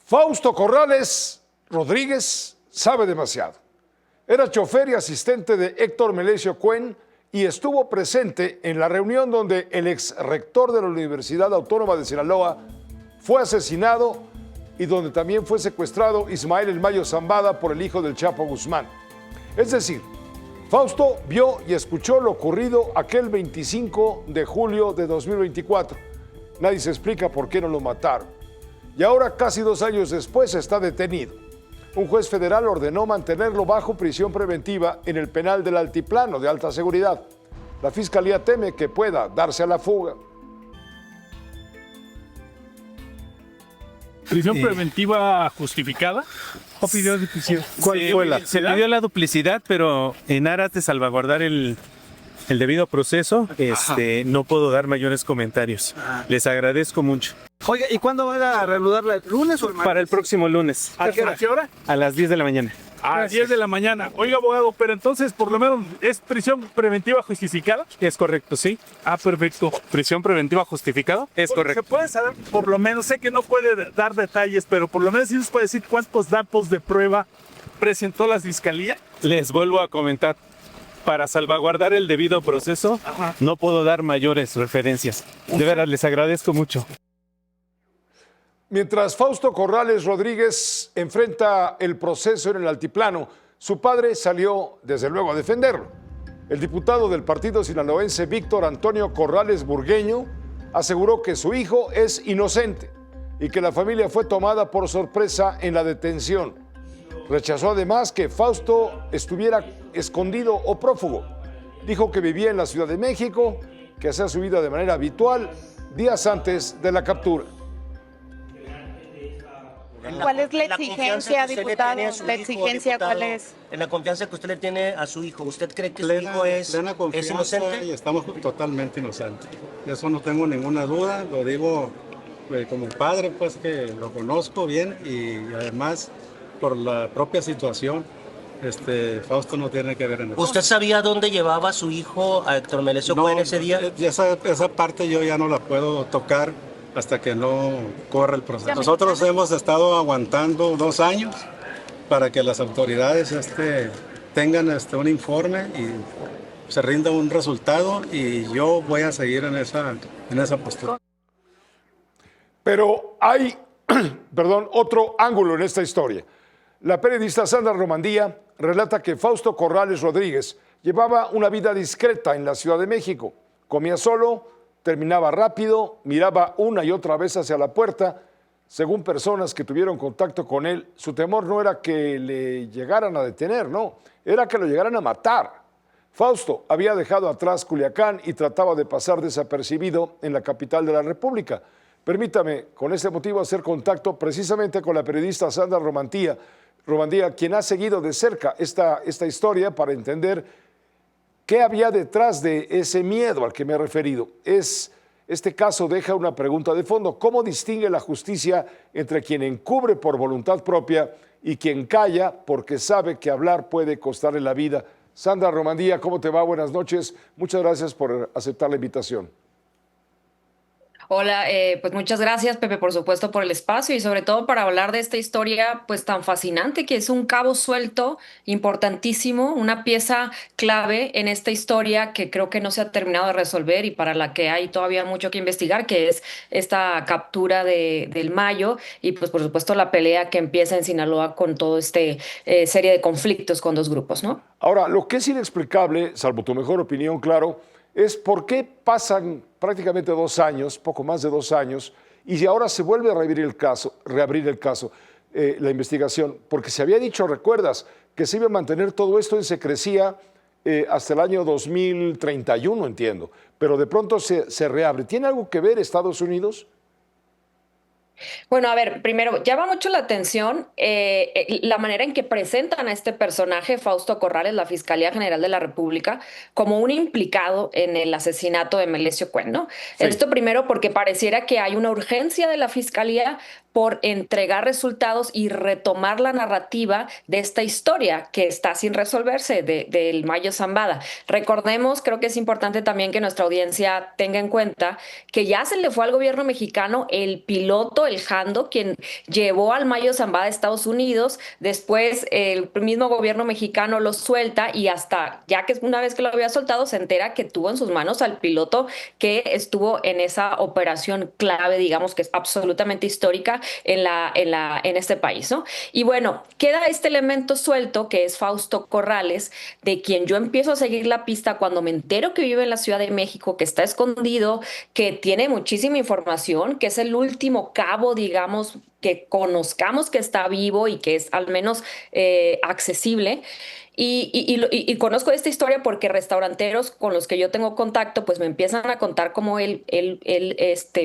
Fausto Corrales Rodríguez sabe demasiado. Era chofer y asistente de Héctor Melesio Cuen y estuvo presente en la reunión donde el ex rector de la Universidad Autónoma de Sinaloa fue asesinado y donde también fue secuestrado Ismael El Mayo Zambada por el hijo del Chapo Guzmán. Es decir, Fausto vio y escuchó lo ocurrido aquel 25 de julio de 2024. Nadie se explica por qué no lo mataron. Y ahora, casi 2 años después, está detenido. Un juez federal ordenó mantenerlo bajo prisión preventiva en el penal del Altiplano de alta seguridad. La fiscalía teme que pueda darse a la fuga. ¿Prisión preventiva justificada? ¿O pidió duplicidad? ¿Cuál fue la? Se pidió la duplicidad, pero en aras de salvaguardar el debido proceso, no puedo dar mayores comentarios. Les agradezco mucho. Oiga, ¿y cuándo van a reanudarla? ¿El lunes o el martes? Para el próximo lunes. ¿A qué hora? A las 10 de la mañana. A las 10 de la mañana. Oiga, abogado, pero entonces por lo menos es prisión preventiva justificada. Es correcto, sí. Ah, perfecto. ¿Prisión preventiva justificada? Es correcto. ¿Se puede saber, por lo menos, sé que no puede dar detalles, pero por lo menos sí nos puede decir cuántos datos de prueba presentó la fiscalía? Les vuelvo a comentar. Para salvaguardar el debido proceso, no puedo dar mayores referencias. De veras, les agradezco mucho. Mientras Fausto Corrales Rodríguez enfrenta el proceso en el Altiplano, su padre salió, desde luego, a defenderlo. El diputado del partido sinaloense Víctor Antonio Corrales Burgueño aseguró que su hijo es inocente y que la familia fue tomada por sorpresa en la detención. Rechazó además que Fausto estuviera escondido o prófugo. Dijo que vivía en la Ciudad de México, que hacía su vida de manera habitual días antes de la captura. ¿Cuál es la exigencia, diputado? ¿La exigencia cuál es? En la confianza que usted le tiene a su hijo, ¿usted cree que su hijo es inocente? Y estamos totalmente inocentes. De eso no tengo ninguna duda, lo digo como padre, pues que lo conozco bien y además por la propia situación, Fausto no tiene que ver en eso. ¿Usted sabía dónde llevaba a su hijo a Héctor Melesio Cuen ese día? Esa parte yo ya no la puedo tocar hasta que no corra el proceso. Nosotros hemos estado aguantando 2 años para que las autoridades tengan un informe y se rinda un resultado y yo voy a seguir en esa postura. Pero hay, otro ángulo en esta historia. La periodista Sandra Romandía relata que Fausto Corrales Rodríguez llevaba una vida discreta en la Ciudad de México. Comía solo, terminaba rápido, miraba una y otra vez hacia la puerta. Según personas que tuvieron contacto con él, su temor no era que le llegaran a detener, no, era que lo llegaran a matar. Fausto había dejado atrás Culiacán y trataba de pasar desapercibido en la capital de la República. Permítame, con este motivo, hacer contacto precisamente con la periodista Sandra Romandía, quien ha seguido de cerca esta historia para entender qué había detrás de ese miedo al que me he referido. Este caso deja una pregunta de fondo. ¿Cómo distingue la justicia entre quien encubre por voluntad propia y quien calla porque sabe que hablar puede costarle la vida? Sandra Romandía, ¿cómo te va? Buenas noches. Muchas gracias por aceptar la invitación. Hola, pues muchas gracias, Pepe, por supuesto, por el espacio y sobre todo para hablar de esta historia pues tan fascinante que es un cabo suelto importantísimo, una pieza clave en esta historia que creo que no se ha terminado de resolver y para la que hay todavía mucho que investigar, que es esta captura del Mayo y pues por supuesto la pelea que empieza en Sinaloa con todo serie de conflictos con 2 grupos, ¿no? Ahora, lo que es inexplicable, salvo tu mejor opinión, claro, es por qué pasan prácticamente 2 años, poco más de 2 años, y ahora se vuelve a reabrir el caso, la investigación, porque se había dicho, recuerdas, que se iba a mantener todo esto en secrecía hasta el año 2031, entiendo, pero de pronto se reabre. ¿Tiene algo que ver Estados Unidos? Bueno, a ver, primero, llama mucho la atención la manera en que presentan a este personaje, Fausto Corrales, la Fiscalía General de la República, como un implicado en el asesinato de Melesio Cuen, ¿no? Sí. Esto primero porque pareciera que hay una urgencia de la Fiscalía por entregar resultados y retomar la narrativa de esta historia que está sin resolverse del Mayo Zambada. Recordemos, creo que es importante también que nuestra audiencia tenga en cuenta que ya se le fue al gobierno mexicano el piloto, el Jando, quien llevó al Mayo Zambada a Estados Unidos. Después el mismo gobierno mexicano lo suelta y hasta ya que una vez que lo había soltado se entera que tuvo en sus manos al piloto que estuvo en esa operación clave, digamos, que es absolutamente histórica en este país, ¿no? Y bueno, queda este elemento suelto que es Fausto Corrales, de quien yo empiezo a seguir la pista cuando me entero que vive en la Ciudad de México, que está escondido, que tiene muchísima información, que es el último cabo, digamos, que conozcamos que está vivo y que es al menos accesible. Y conozco esta historia porque restauranteros con los que yo tengo contacto pues me empiezan a contar cómo él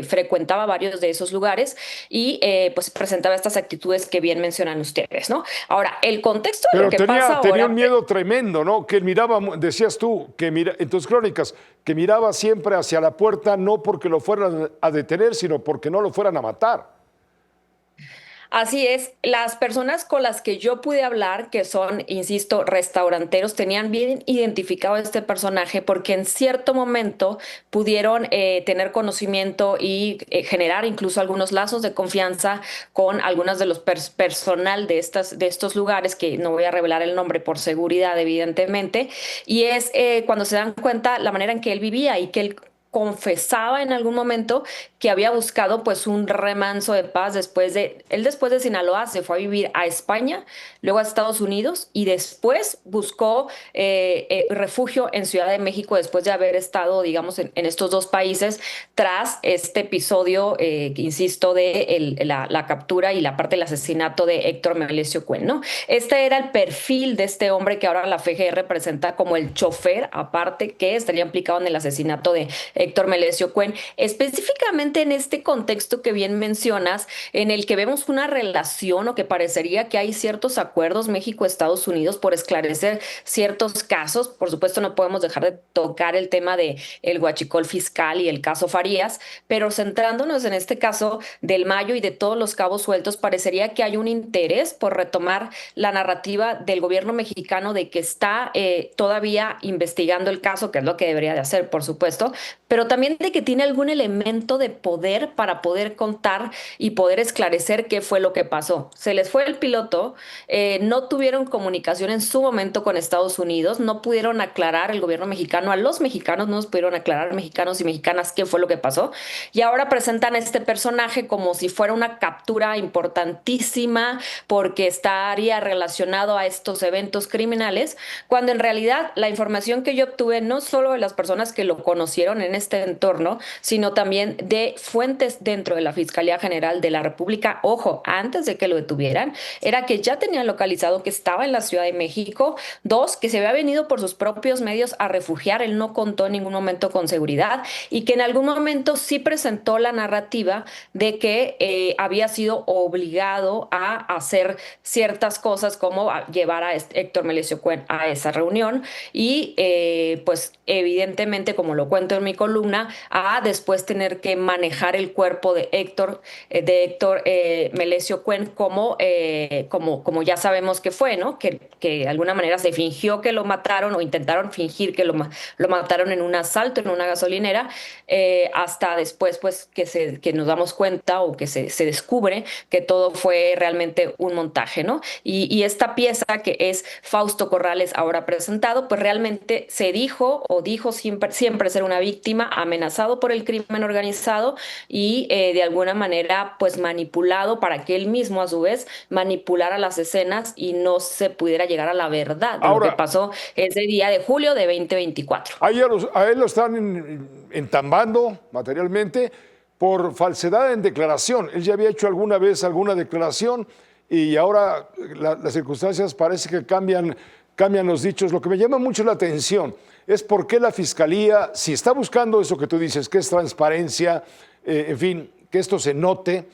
frecuentaba varios de esos lugares y pues presentaba estas actitudes que bien mencionan ustedes, ¿no? Ahora, el contexto de Pero lo que pasa tenía ahora... un miedo tremendo, ¿no? Que miraba, decías tú, en tus crónicas, que miraba siempre hacia la puerta no porque lo fueran a detener, sino porque no lo fueran a matar. Así es, las personas con las que yo pude hablar, que son, insisto, restauranteros, tenían bien identificado a este personaje porque en cierto momento pudieron tener conocimiento y generar incluso algunos lazos de confianza con algunos de los personal de estos lugares, que no voy a revelar el nombre por seguridad, evidentemente, y es cuando se dan cuenta la manera en que él vivía y que él confesaba en algún momento que había buscado pues un remanso de paz después de Sinaloa se fue a vivir a España, luego a Estados Unidos y después buscó refugio en Ciudad de México después de haber estado, digamos, en estos dos países tras este episodio, insisto, de la captura y la parte del asesinato de Héctor Melesio Cuen, ¿no? Este era el perfil de este hombre que ahora la FGR presenta como el chofer, aparte que estaría implicado en el asesinato de Héctor Melesio Cuen, específicamente en este contexto que bien mencionas, en el que vemos una relación o que parecería que hay ciertos acuerdos México-Estados Unidos por esclarecer ciertos casos. Por supuesto, no podemos dejar de tocar el tema de el huachicol fiscal y el caso Farías, pero centrándonos en este caso del Mayo y de todos los cabos sueltos, parecería que hay un interés por retomar la narrativa del gobierno mexicano de que está todavía investigando el caso, que es lo que debería de hacer, por supuesto, pero también de que tiene algún elemento de poder para poder contar y poder esclarecer qué fue lo que pasó. Se les fue el piloto, no tuvieron comunicación en su momento con Estados Unidos, no pudieron aclarar el gobierno mexicano, a los mexicanos no nos pudieron aclarar, mexicanos y mexicanas, qué fue lo que pasó. Y ahora presentan a este personaje como si fuera una captura importantísima porque estaría relacionado a estos eventos criminales, cuando en realidad la información que yo obtuve no solo de las personas que lo conocieron en este entorno, sino también de fuentes dentro de la Fiscalía General de la República, ojo, antes de que lo detuvieran, era que ya tenían localizado que estaba en la Ciudad de México, dos, que se había venido por sus propios medios a refugiar, él no contó en ningún momento con seguridad, y que en algún momento sí presentó la narrativa de que había sido obligado a hacer ciertas cosas como a llevar a Héctor Melesio Cuen a esa reunión y pues evidentemente, como lo cuento en mi columna, a después tener que manejar el cuerpo de Héctor Melesio Cuen como ya sabemos que fue, ¿no? Que de alguna manera se fingió que lo mataron o intentaron fingir que lo mataron en un asalto en una gasolinera, hasta después pues que nos damos cuenta o que se descubre que todo fue realmente un montaje, ¿no? Y esta pieza que es Fausto Corrales ahora presentado, pues realmente se dijo siempre ser una víctima, amenazado por el crimen organizado y de alguna manera pues manipulado para que él mismo a su vez manipulara las escenas y no se pudiera llegar a la verdad de Ahora, lo que pasó ese día de julio de 2024. A él lo están entambando materialmente por falsedad en declaración. Él ya había hecho alguna vez alguna declaración y ahora las circunstancias parece que cambian los dichos. Lo que me llama mucho la atención es por qué la Fiscalía, si está buscando eso que tú dices, que es transparencia, en fin, que esto se note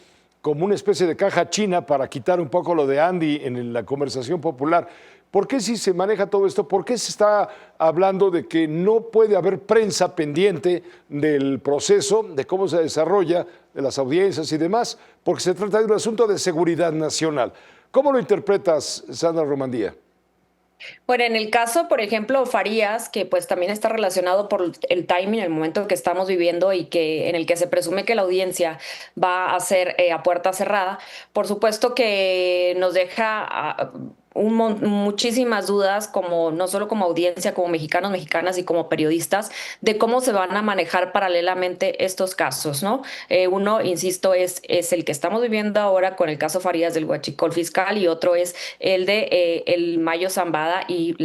como una especie de caja china para quitar un poco lo de Andy en la conversación popular. ¿Por qué si se maneja todo esto? ¿Por qué se está hablando de que no puede haber prensa pendiente del proceso, de cómo se desarrolla, de las audiencias y demás? Porque se trata de un asunto de seguridad nacional. ¿Cómo lo interpretas, Sandra Romandía? Bueno, en el caso, por ejemplo, Farías, que pues también está relacionado por el timing, el momento que estamos viviendo y que en el que se presume que la audiencia va a ser a puerta cerrada, por supuesto que nos deja muchísimas dudas, como no solo como audiencia, como mexicanos, mexicanas y como periodistas, de cómo se van a manejar paralelamente estos casos, ¿no? Uno, insisto, es el que estamos viviendo ahora con el caso Farías del huachicol fiscal, y otro es el de el Mayo Zambada y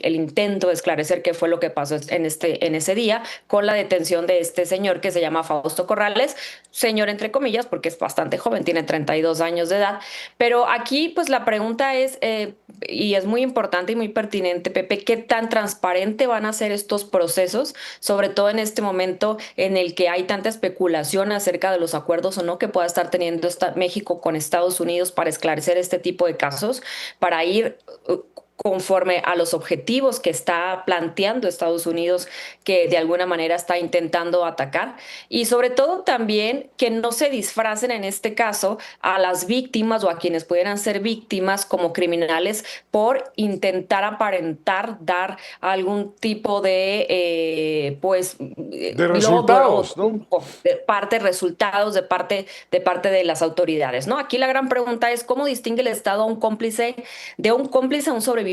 el intento de esclarecer qué fue lo que pasó en ese día con la detención de este señor que se llama Fausto Corrales, señor entre comillas porque es bastante joven, tiene 32 años de edad, pero aquí pues la pregunta es, y es muy importante y muy pertinente, Pepe, ¿qué tan transparente van a ser estos procesos, sobre todo en este momento en el que hay tanta especulación acerca de los acuerdos o no que pueda estar teniendo México con Estados Unidos para esclarecer este tipo de casos, para ir conforme a los objetivos que está planteando Estados Unidos, que de alguna manera está intentando atacar, y sobre todo también que no se disfracen en este caso a las víctimas o a quienes pudieran ser víctimas como criminales por intentar aparentar dar algún tipo de De resultados, logro, ¿no? resultados de parte de las autoridades, ¿no? Aquí la gran pregunta es cómo distingue el Estado a un cómplice de un cómplice a un sobreviviente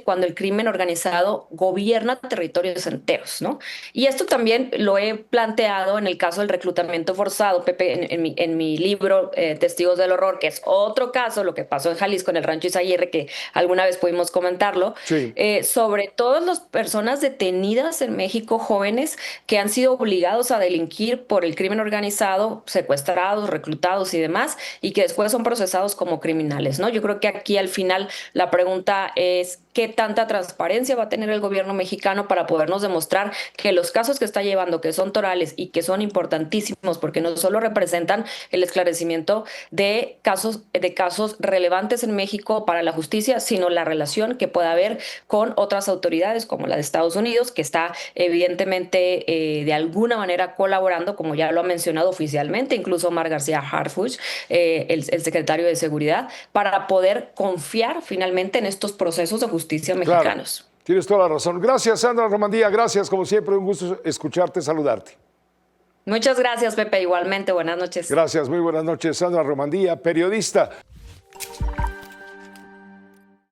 cuando el crimen organizado gobierna territorios enteros, ¿no? Y esto también lo he planteado en el caso del reclutamiento forzado, Pepe, en mi libro Testigos del Horror, que es otro caso, lo que pasó en Jalisco, en el Rancho Izaguirre, que alguna vez pudimos comentarlo, Sí. sobre todas las personas detenidas en México, jóvenes que han sido obligados a delinquir por el crimen organizado, secuestrados, reclutados y demás, y que después son procesados como criminales, ¿no? Yo creo que aquí al final la pregunta es qué tanta transparencia va a tener el gobierno mexicano para podernos demostrar que los casos que está llevando, que son torales y que son importantísimos, porque no solo representan el esclarecimiento de casos relevantes en México para la justicia, sino la relación que pueda haber con otras autoridades como la de Estados Unidos, que está evidentemente de alguna manera colaborando, como ya lo ha mencionado oficialmente, incluso Omar García Harfuch, el secretario de Seguridad, para poder confiar finalmente en estos procesos de justicia mexicanos. Claro, tienes toda la razón. Gracias, Sandra Romandía. Gracias, como siempre, un gusto escucharte, saludarte. Muchas gracias, Pepe. Igualmente, buenas noches. Gracias, muy buenas noches, Sandra Romandía, periodista.